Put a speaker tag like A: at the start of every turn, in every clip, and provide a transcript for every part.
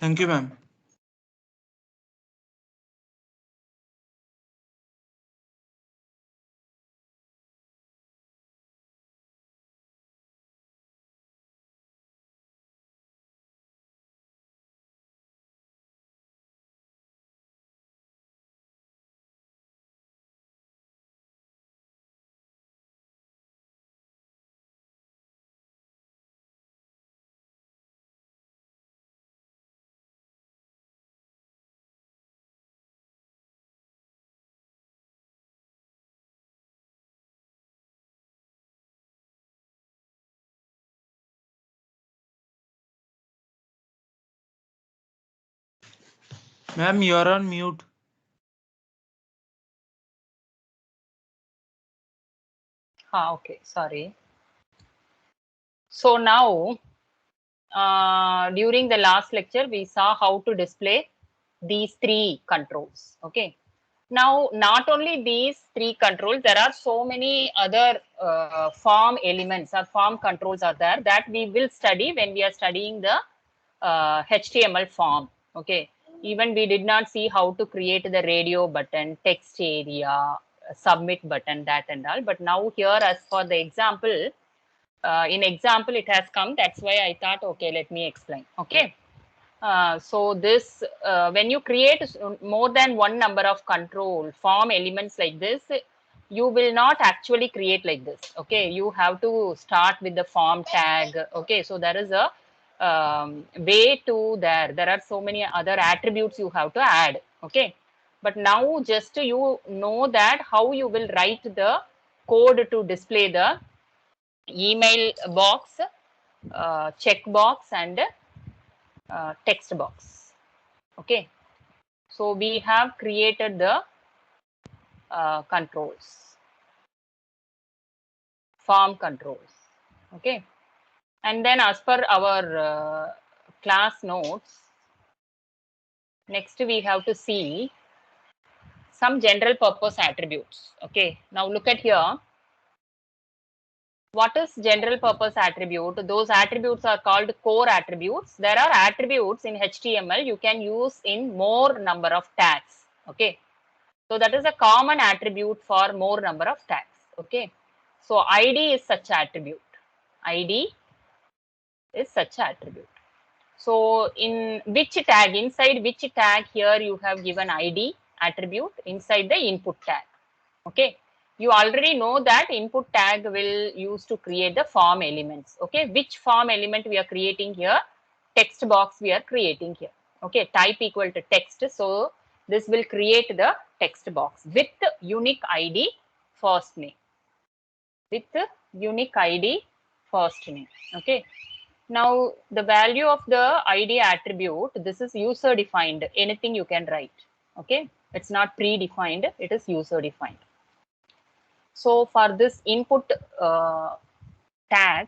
A: Thank you, ma'am. Ma'am, you're on mute.
B: Okay, sorry. So now, during the last lecture, we saw how to display these three controls. Okay. Now, not only these three controls, there are so many other form elements or form controls are there that we will study when we are studying the HTML form. Okay. Even we did not see how to create the radio button, text area, submit button, that and all. But now here, as for the example, in example it has come. That's why I thought, okay, let me explain. Okay. So this, when you create more than one number of control form elements like this, you will not actually create like this. Okay, you have to start with the form tag. Okay, so there is a way to there. There are so many other attributes you have to add. Okay, but now just you know that how you will write the code to display the email box, check box, and text box. Okay, so we have created the controls, form controls. Okay, and then as per our class notes, next we have to see some general purpose attributes. Okay, now look at here. What is general purpose attribute? Those attributes are called core attributes. There are attributes in HTML you can use in more number of tags. Okay, so that is a common attribute for more number of tags. Okay, so ID is such attribute. ID is such attribute. So in which tag, inside which tag here you have given ID attribute inside the input tag. Okay, you already know that input tag will use to create the form elements. Okay, which form element we are creating here? Text box we are creating here. Okay, type equal to text. So this will create the text box with unique ID first name. With unique ID first name. Okay. Now the value of the ID attribute, this is user defined. Anything you can write. Okay. It's not predefined. It is user defined. So for this input tag,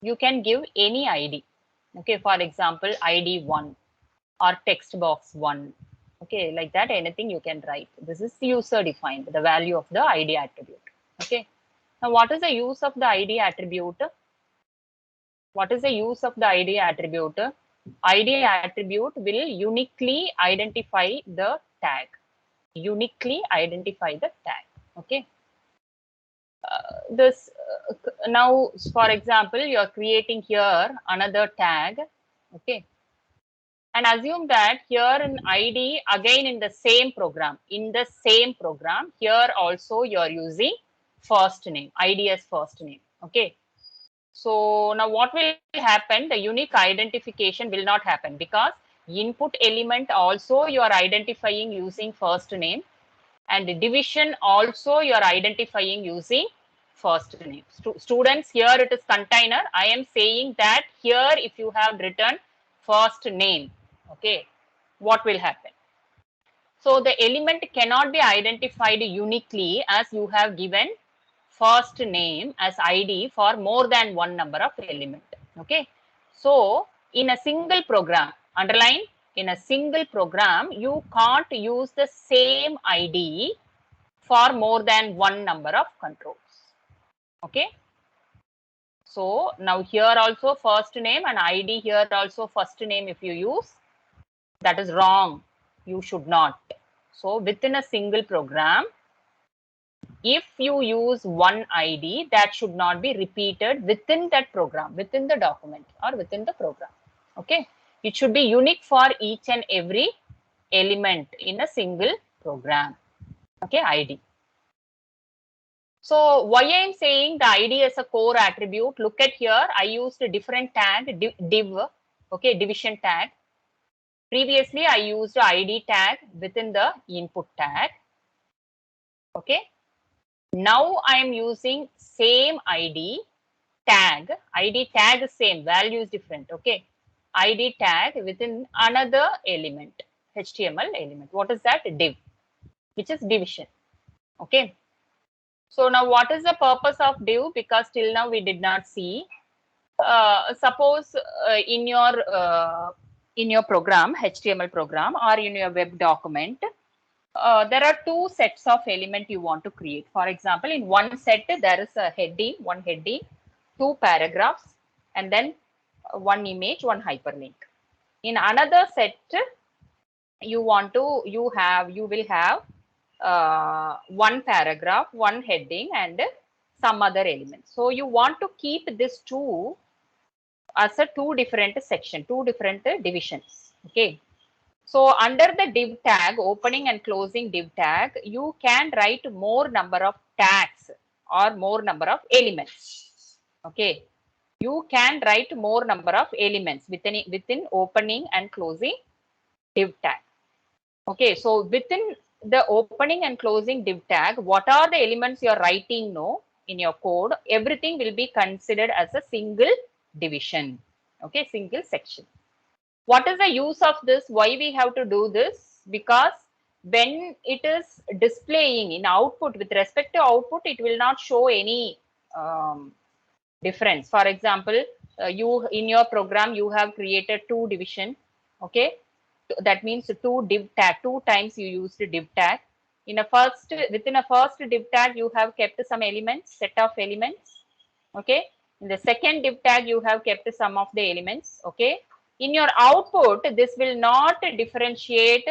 B: you can give any ID. Okay. For example, ID 1 or text box 1. Okay. Like that, anything you can write. This is user defined, the value of the ID attribute. Okay. Now, what is the use of the ID attribute? What is the use of the ID attribute? ID attribute will uniquely identify the tag. Uniquely identify the tag. Okay. This now, for example, you are creating here another tag. Okay. And assume that here in ID, again in the same program, here also you are using first name, ID as first name. Okay. So now what will happen? The unique identification will not happen because input element also you are identifying using first name, and the division also you are identifying using first name. Students, here it is container. I am saying that here if you have written first name, okay, what will happen? So the element cannot be identified uniquely as you have given first name as ID for more than one number of element. Okay. So in a single program, underline, in a single program, you can't use the same ID for more than one number of controls. Okay. So now here also first name and ID here also first name if you use. That is wrong. You should not. So within a single program, if you use one ID, that should not be repeated within that program, within the document or within the program. Okay. It should be unique for each and every element in a single program. Okay, ID. So why I am saying the ID as a core attribute, look at here, I used a different tag, div, okay, division tag. Previously, I used ID tag within the input tag. Okay. Now I am using same ID tag. ID tag is same, value is different. Okay. ID tag within another element, HTML element. What is that? Div, which is division. Okay. So now what is the purpose of div? Because till now we did not see. Suppose in your program, HTML program, or in your web document, there are two sets of element you want to create. For example, in one set there is a heading, one heading, two paragraphs, and then one image, one hyperlink. In another set, you will have one paragraph, one heading, and some other elements. So you want to keep this two as a two different section, two different divisions. Okay. So under the div tag, opening and closing div tag, you can write more number of tags or more number of elements. Okay. You can write more number of elements within opening and closing div tag. Okay. So within the opening and closing div tag, what are the elements you are writing no in your code? Everything will be considered as a single division. Okay. Single section. What is the use of this? Why we have to do this? Because when it is displaying in output, with respect to output, it will not show any difference. For example, you in your program you have created two division. Okay, that means two div tag. Two times you used div tag. Within a first div tag you have kept some elements, set of elements. Okay, in the second div tag you have kept some of the elements. Okay, in your output this will not differentiate.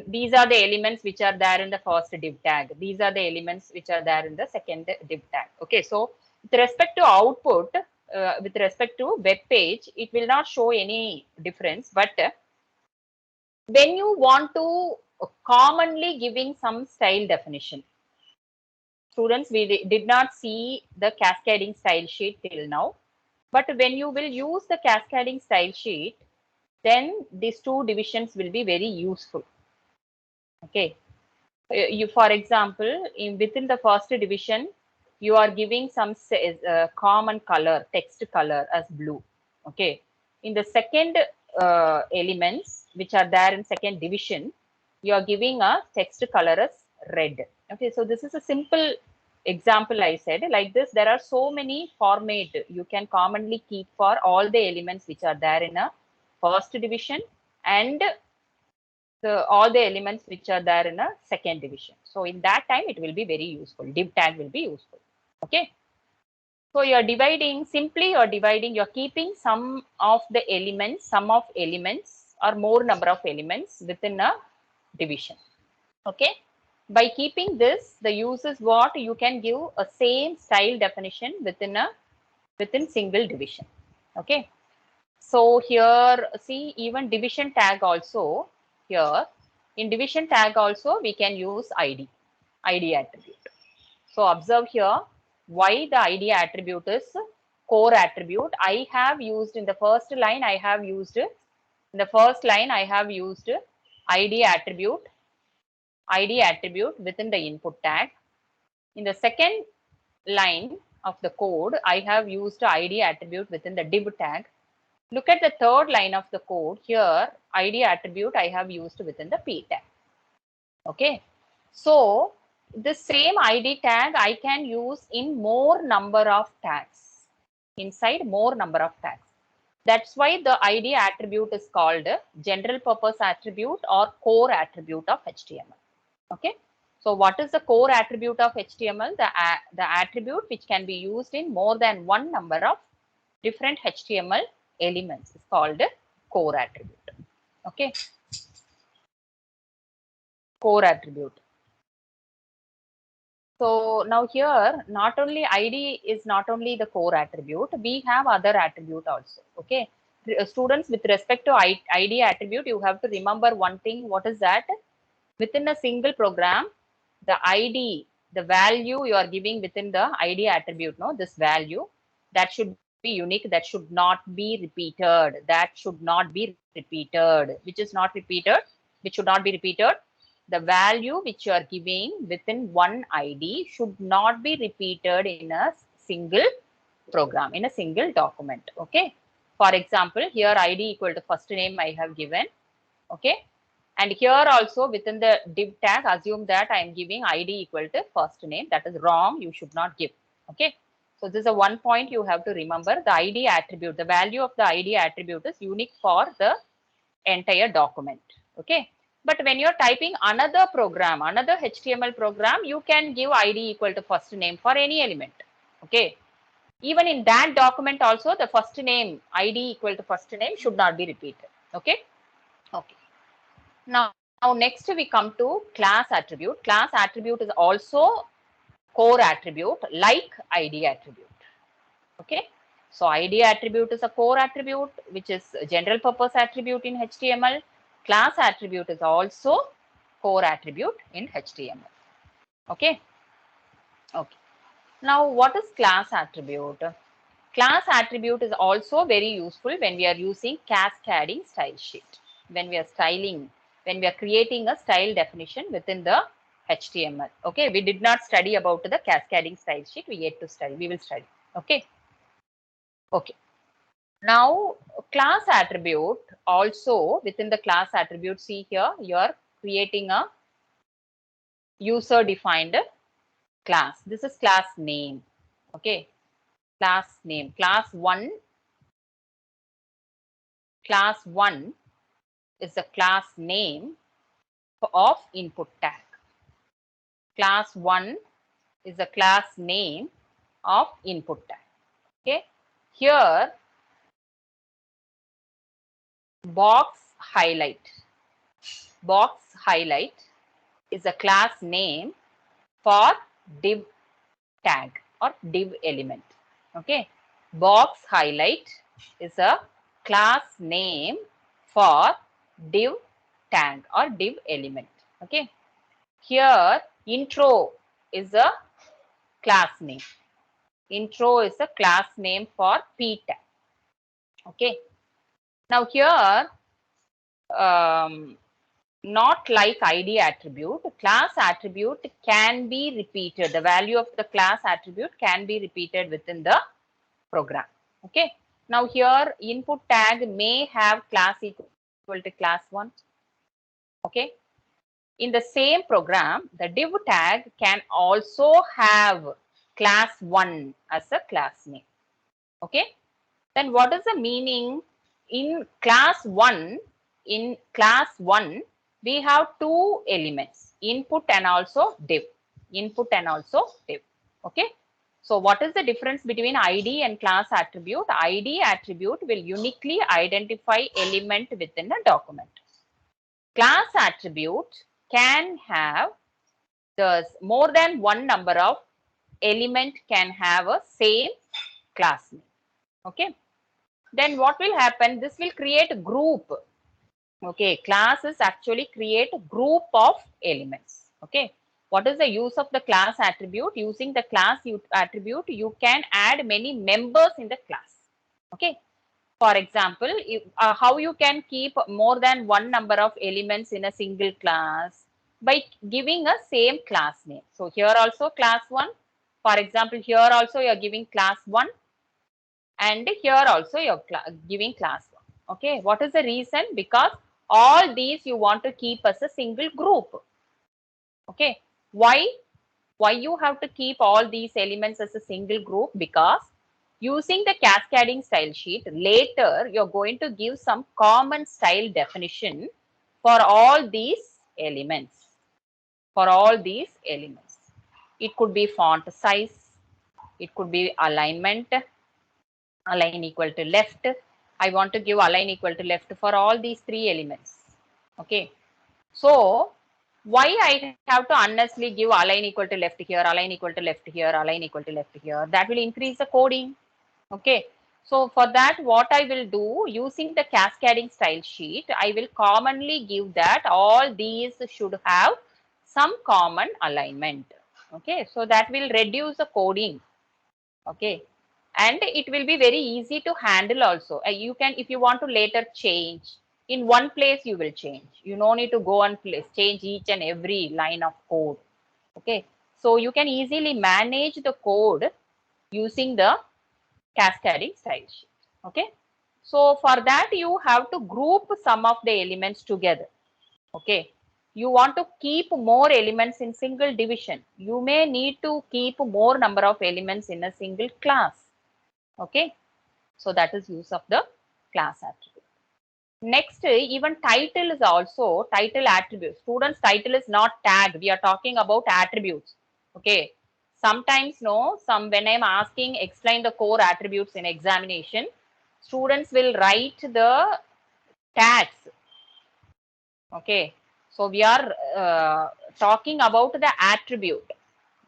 B: These are the elements which are there in the first div tag. These are the elements which are there in the second div tag. Okay, so with respect to output, with respect to web page, it will not show any difference. But when you want to commonly giving some style definition, students, we did not see the cascading style sheet till now. But when you will use the cascading style sheet, then these two divisions will be very useful. Okay. You, for example, within the first division, you are giving some common color, text color as blue. Okay. In the second elements, which are there in second division, you are giving a text color as red. Okay. So this is a simple example I said. Like this, there are so many format you can commonly keep for all the elements which are there in a first division and all the elements which are there in a second division. So in that time, it will be very useful. Div tag will be useful. Okay. So you're dividing, simply you're dividing, you're keeping some of the elements, some of elements or more number of elements within a division. Okay. By keeping this, the use is what you can give a same style definition within single division. Okay. So here, see, even division tag also here, in division tag also we can use ID attribute. So observe here why the ID attribute is core attribute. I have used in the first line, I have used ID attribute within the input tag. In the second line of the code, I have used ID attribute within the div tag. Look at the third line of the code here, ID attribute I have used within the P tag. Okay. So the same ID tag I can use in more number of tags, inside more number of tags. That's why the ID attribute is called general purpose attribute or core attribute of HTML. Okay. So what is the core attribute of HTML? The attribute which can be used in more than one number of different HTML elements is called core attribute. Okay. core attribute. So now here, not only ID is not only the core attribute, we have other attribute also. Okay. Students, with respect to ID attribute, you have to remember one thing. What is that? Within a single program, the ID, the value you are giving within the ID attribute, no, this value, that should be unique, that should not be repeated, that should not be repeated, which is not repeated, which should not be repeated. The value which you are giving within one ID should not be repeated in a single program, in a single document. Okay. For example, here ID equal to first name I have given. Okay. And here also within the div tag, assume that I am giving ID equal to first name. That is wrong. You should not give. Okay. So this is a one point you have to remember. The ID attribute, the value of the ID attribute is unique for the entire document. Okay. But when you're typing another program, another HTML program, you can give ID equal to first name for any element. Okay. Even in that document also, the first name, ID equal to first name should not be repeated. Okay. Okay. Now next we come to class attribute. Class attribute is also core attribute like ID attribute. Okay. So ID attribute is a core attribute, which is a general purpose attribute in HTML. Class attribute is also core attribute in HTML. Okay. Okay. Now what is class attribute? Class attribute is also very useful when we are using cascading style sheet. When we are styling, when we are creating a style definition within the HTML. Okay, we did not study about the cascading style sheet. We yet to study. We will study. Okay. Okay. Now, class attribute also within the class attribute. See here, you are creating a user defined class. This is class name. Okay. Class name. Class 1 is the class name of input tag. Class 1 is the class name of input tag. Okay. Here, box highlight is a class name for div tag or div element. Okay. Box highlight is a class name for div tag or div element. Okay. Here, intro is a class name. Intro is a class name for p tag. Okay. Now here, not like ID attribute, class attribute can be repeated. The value of the class attribute can be repeated within the program. Okay. Now here, input tag may have class equal to class 1. Okay. In the same program, the div tag can also have class 1 as a class name. Okay. Then what is the meaning? In class 1, we have two elements, input and also div. Okay. So what is the difference between ID and class attribute? ID attribute will uniquely identify element within a document. Class attribute can have the more than one number of element can have a same class name. Okay. Then what will happen? This will create a group. Okay. Classes actually create a group of elements. Okay. What is the use of the class attribute? Using the class attribute, you can add many members in the class. Okay. For example, how you can keep more than one number of elements in a single class? By giving a same class name. So here also class 1. For example, here also you are giving class 1. And here also you are giving class 1. Okay. What is the reason? Because all these you want to keep as a single group. Okay. Why you have to keep all these elements as a single group? Because using the cascading style sheet, later you're going to give some common style definition for all these elements. It could be font size, it could be alignment, align equal to left. I want to give align equal to left for all these three elements. Okay. So Why I have to unnecessarily give align equal to left here, align equal to left here, align equal to left here? That will increase the coding. Okay. So for that, what I will do using the cascading style sheet, I will commonly give that all these should have some common alignment. Okay. So that will reduce the coding. Okay. And it will be very easy to handle also. You can, if you want to later change, in one place you will change. You no need to go and place, change each and every line of code. Okay. So you can easily manage the code using the cascading style sheet. Okay. So for that, you have to group some of the elements together. Okay. You want to keep more elements in single division. You may need to keep more number of elements in a single class. Okay. So that is use of the class attribute. Next, even title is also title attribute. Students title is not tag. We are talking about attributes. Okay. Sometimes no, when I'm asking explain the core attributes in examination, students will write the tags. Okay. So we are talking about the attribute.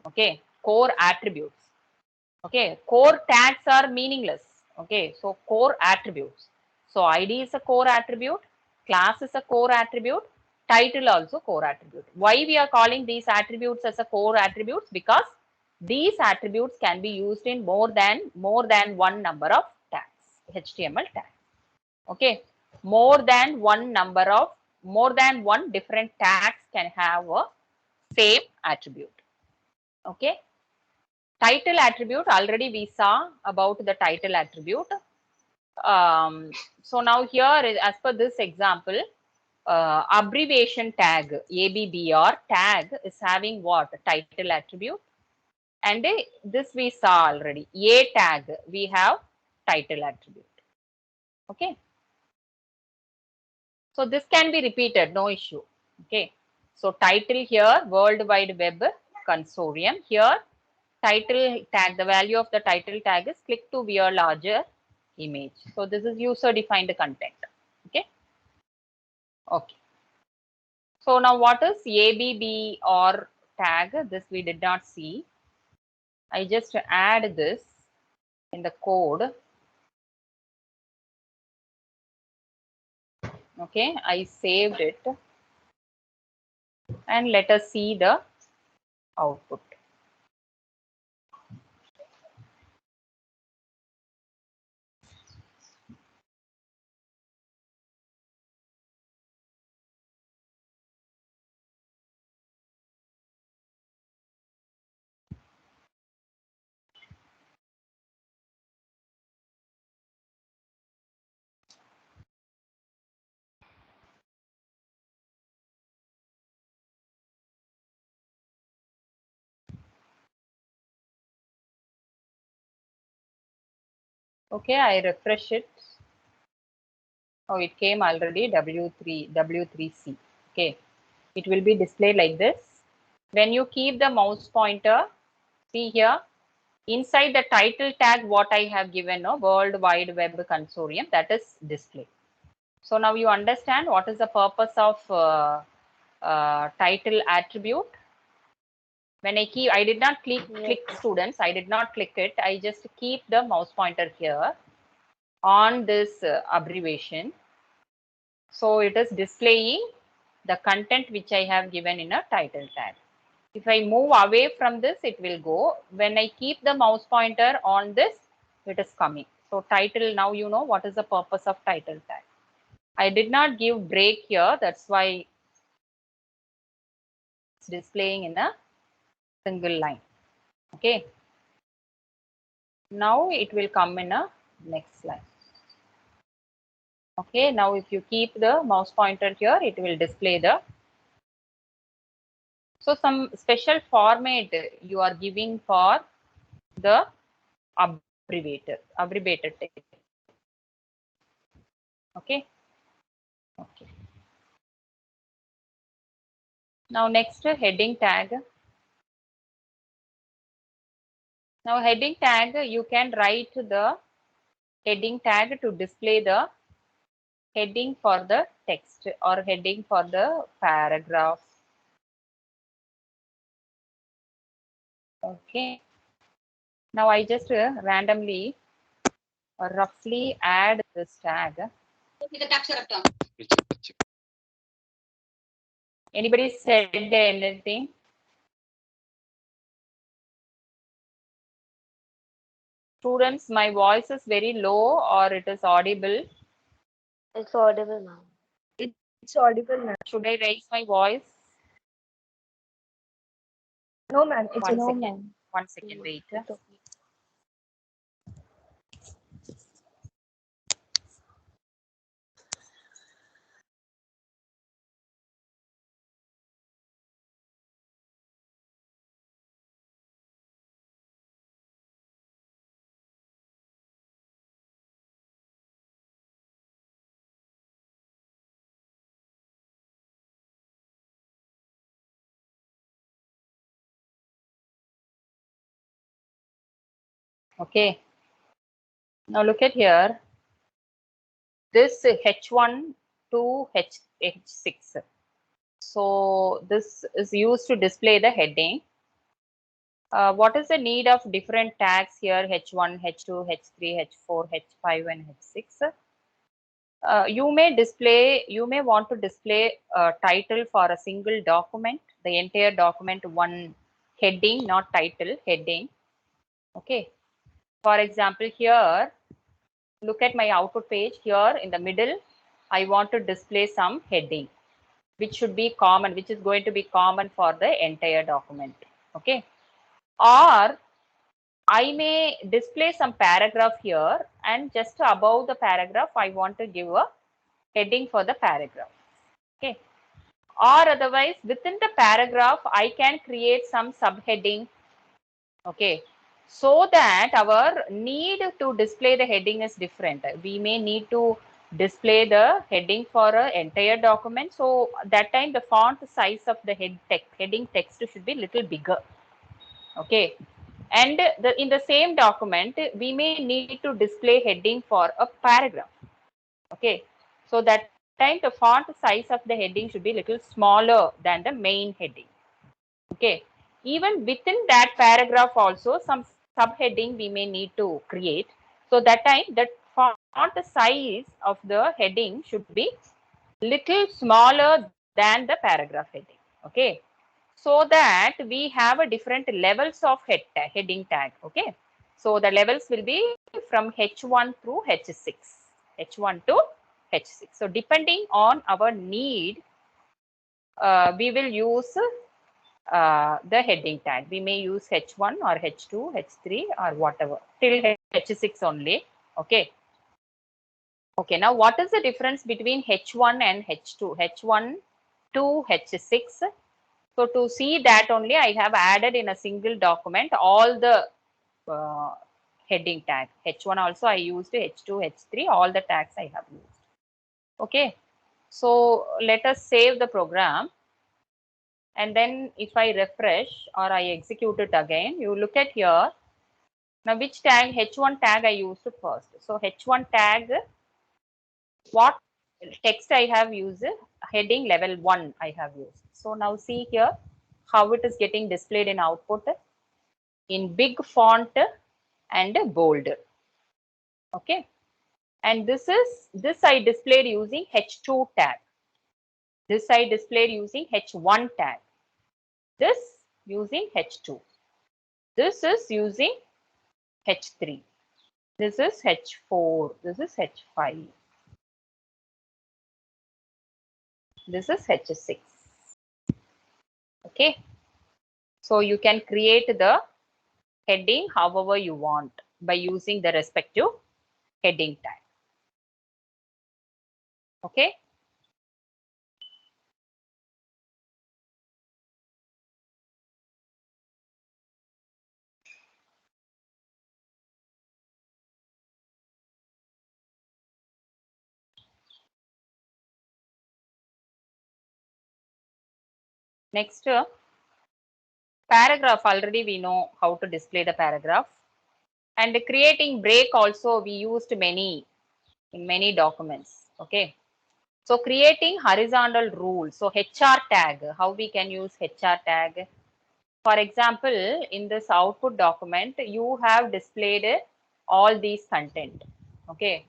B: Okay. Core attributes. Okay. Core tags are meaningless. Okay. So core attributes. So ID is a core attribute, class is a core attribute, title also core attribute. Why we are calling these attributes as a core attributes? Because these attributes can be used in more than one number of tags, HTML tags. Okay. More than one different tags can have a same attribute. Okay. Title attribute, already we saw about the title attribute. So now here, as per this example, abbreviation tag, ABBR tag is having what? Title attribute. And this we saw already. A tag, we have title attribute. Okay. So this can be repeated, no issue. Okay. So title here, World Wide Web Consortium. Here, title tag, the value of the title tag is click to view larger image. So this is user defined content. Okay. Okay. So now what is ABB or tag? This we did not see. I just add this in the code. Okay, I saved it and let us see the output. Okay, I refresh it. Oh, it came already W3C. Okay, it will be displayed like this. When you keep the mouse pointer, see here, inside the title tag, what I have given, no, World Wide Web Consortium, that is displayed. So now you understand what is the purpose of title attribute. When I did not click students, I did not click it. I just keep the mouse pointer here on this abbreviation. So it is displaying the content which I have given in a title tag. If I move away from this, it will go. When I keep the mouse pointer on this, it is coming. So title, now you know what is the purpose of title tag. I did not give break here. That's why it's displaying in a single line. Okay. Now it will come in a next line. Okay. Now if you keep the mouse pointer here, it will display the. So some special format you are giving for the abbreviated text. Okay. Okay. Now next heading tag. Now heading tag, you can write the heading tag to display the heading for the text or heading for the paragraph Okay. Now I just randomly or roughly add this tag. Anybody said anything? Students, my voice is very low or it is audible.
A: It's audible now.
C: It's audible, ma'am.
B: Should I raise my voice?
C: No, ma'am. It's
B: One
A: No,
B: second.
A: ma'am.
B: 1 second, wait.
A: It's okay.
B: Okay. Now look at here. This H1 to H6. So this is used to display the heading. What is the need of different tags here? H1, H2, H3, H4, H5, and H6. You may want to display a title for a single document, the entire document, one heading, not title, heading. Okay. For example, here, look at my output page here in the middle. I want to display some heading, which should be common, which is going to be common for the entire document. Okay. Or I may display some paragraph here, and just above the paragraph, I want to give a heading for the paragraph. Okay. Or otherwise, within the paragraph, I can create some subheading. Okay. So that our need to display the heading is different. We may need to display the heading for an entire document. So that time the font size of the heading text should be little bigger. Okay. And in the same document, we may need to display heading for a paragraph. Okay. So that time the font size of the heading should be little smaller than the main heading. Okay. Even within that paragraph also some subheading we may need to create. So that time the font size of the heading should be little smaller than the paragraph heading. Okay. So that we have a different levels of heading tag. Okay. So the levels will be from H1 through H6. H1 to H6. So depending on our need, we will use the heading tag. We may use H1 or H2, H3 or whatever till H6 only. Okay. Okay. Now what is the difference between H1 and H2? H1 to H6. So to see that only I have added in a single document all the heading tag. H1 also I used, H2, H3, all the tags I have used. Okay. So let us save the program. And then if I refresh or I execute it again, you look at here. Now which tag, H1 tag I used first. So H1 tag, what text I have used, heading level 1 I have used. So now see here how it is getting displayed in output in big font and bold. Okay. And this I displayed using H2 tag. This I displayed using H1 tag. This using H2. This is using H3. This is H4. This is H5. This is H6. Okay. So you can create the heading however you want by using the respective heading tag. Okay. Next, paragraph, already we know how to display the paragraph. And creating break also we used many in many documents. Okay. So creating horizontal rules. So HR tag, how we can use HR tag? For example, in this output document, you have displayed all these content. Okay.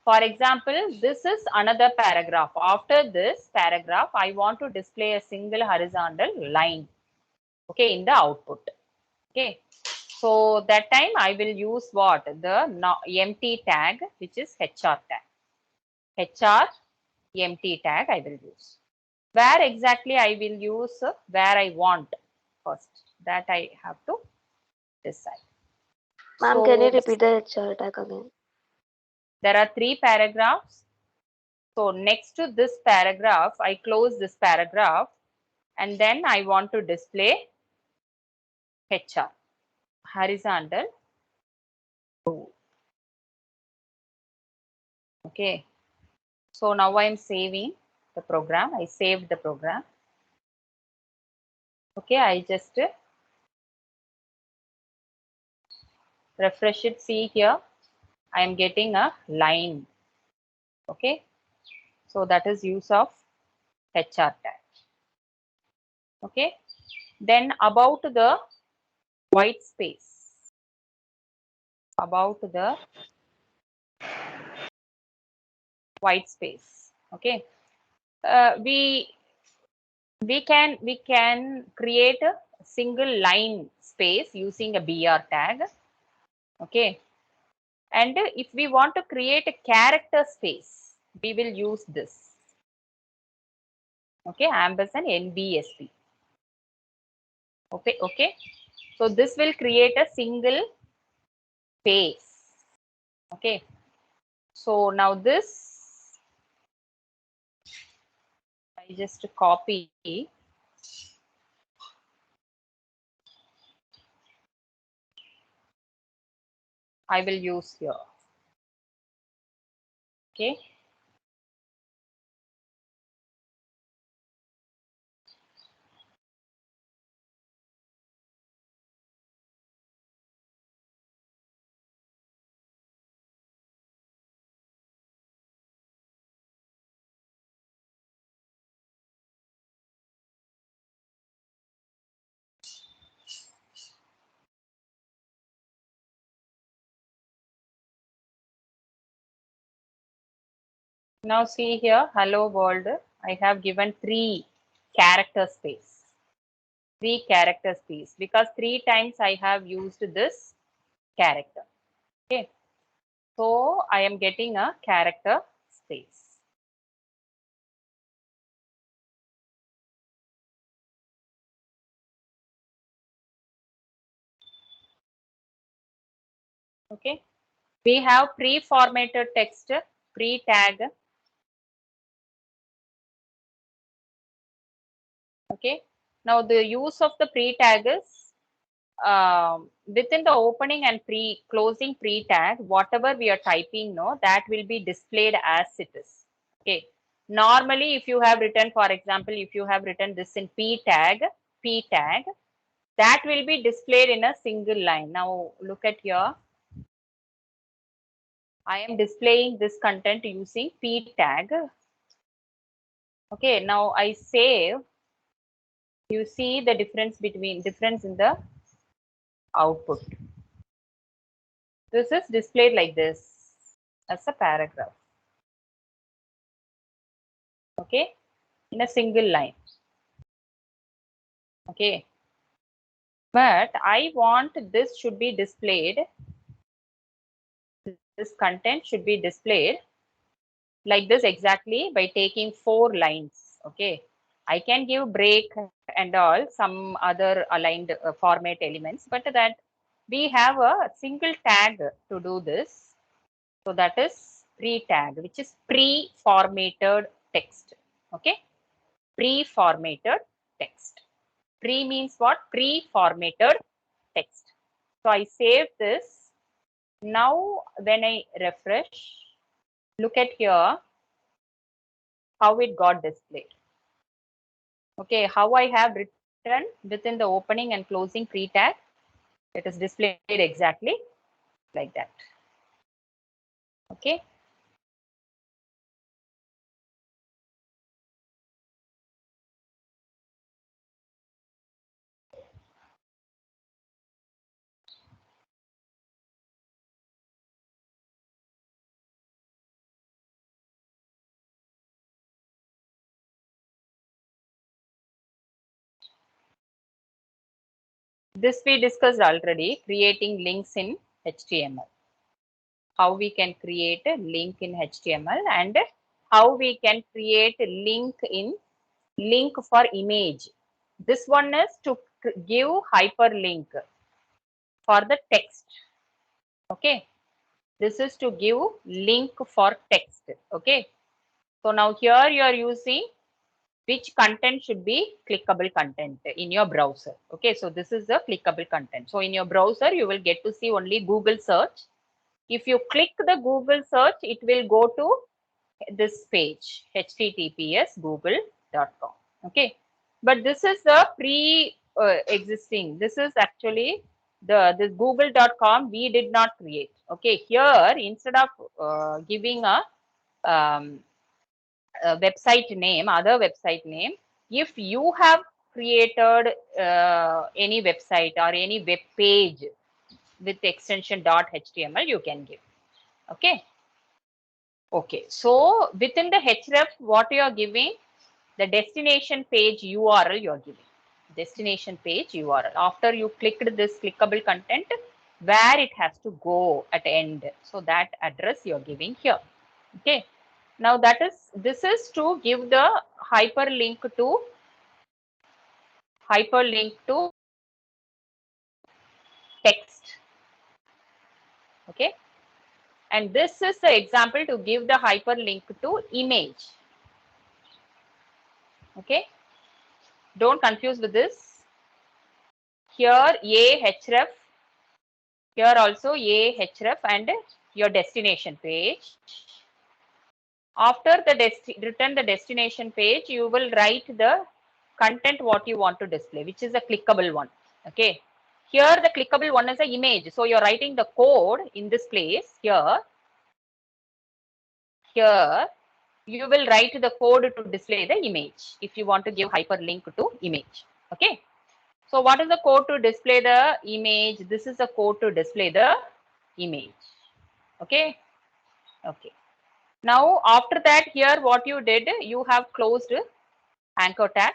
B: For example, this is another paragraph. After this paragraph, I want to display a single horizontal line. Okay, in the output. Okay. So that time I will use what? The empty tag, which is HR tag. HR empty tag I will use. Where exactly I will use where I want first. That I have to decide.
A: Ma'am, can you
B: So
A: repeat the HR tag again?
B: there are 3 paragraphs. So next to this paragraph, I close this paragraph and then I want to display HR, horizontal row. Okay. So now I am saving the program. I saved the program. Okay, I just refresh it. See here, I am getting a line. Okay, so that is use of HR tag. Okay, then about the white space. About the white space. Okay, we can create a single line space using a BR tag. Okay, and if we want to create a character space, we will use this. Okay, ampersand NBSP. Okay, okay. So this will create a single space. Okay. So now this, I just copy. I will use here. Okay. Now see here, hello world. I have given 3 character space. 3 character space because 3 times I have used this character. Okay. So I am getting a character space. Okay. We have pre-formatted text, pre-tag. Okay. Now the use of the pre-tag is within the opening and closing pre-tag, whatever we are typing, no, that will be displayed as it is. Okay. Normally, if you have written, for example, if you have written this in p-tag, that will be displayed in a single line. Now look at here. I am displaying this content using p-tag. Okay. Now I save. You see the difference in the output. This is displayed like this as a paragraph. Okay, in a single line. Okay, but I want this should be displayed. This content should be displayed like this exactly by taking 4 lines. Okay, I can give break and all some other aligned format elements, but that we have a single tag to do this. So that is pre-tag, which is pre-formatted text. Okay, pre-formatted text. Pre means what? Pre-formatted text. So I save this. Now when I refresh, look at here how it got displayed. Okay, how I have written within the opening and closing pre-tag. It is displayed exactly like that. Okay. this we discussed already, creating links in HTML. How we can create a link in HTML and how we can create a link for image. This one is to give hyperlink for the text. Okay. This is to give link for text. Okay. So now here you are using which content should be clickable content in your browser. Okay, so this is the clickable content. So in your browser, you will get to see only Google search. If you click the Google search, it will go to this page, https google.com. Okay, but this is the pre-existing. This is actually the google.com we did not create. Okay, here instead of giving um, website name, other website name, if you have created any website or any web page with extension .html, you can give. Okay. Okay. So within the href, what you are giving, the destination page URL you are giving. Destination page URL. After you clicked this clickable content, where it has to go at end. So that address you are giving here. Okay. Now this is to give the hyperlink to text. Okay. And this is the example to give the hyperlink to image. Okay. Don't confuse with this. Here a href, here also a href and your destination page. After the return the destination page, you will write the content what you want to display, which is a clickable one. Okay. Here the clickable one is an image. So you're writing the code in this place here. Here you will write the code to display the image if you want to give hyperlink to image. Okay. So what is the code to display the image? This is the code to display the image. Okay. Okay. Now after that, here what you did, you have closed anchor tag.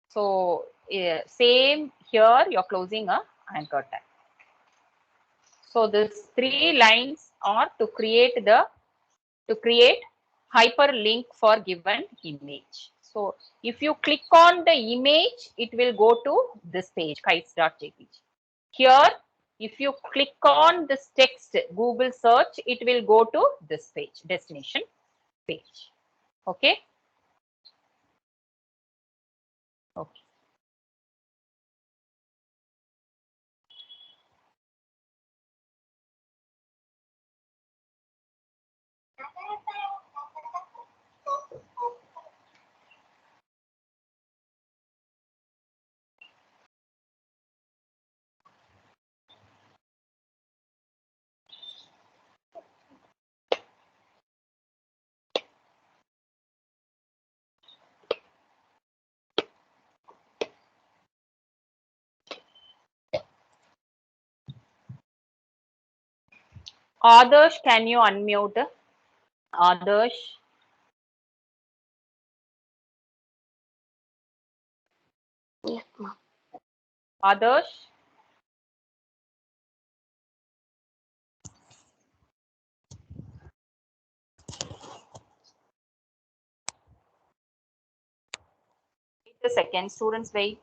B: So same here, you're closing a anchor tag. So these 3 lines are to create hyperlink for given image. So if you click on the image, it will go to this page, kites.jpg. Here, if you click on this text, Google search, it will go to this page, destination page. Okay. Okay. Adarsh, can you unmute? Adarsh.
A: Yes, ma'am.
B: Adarsh. Wait a second, students, wait.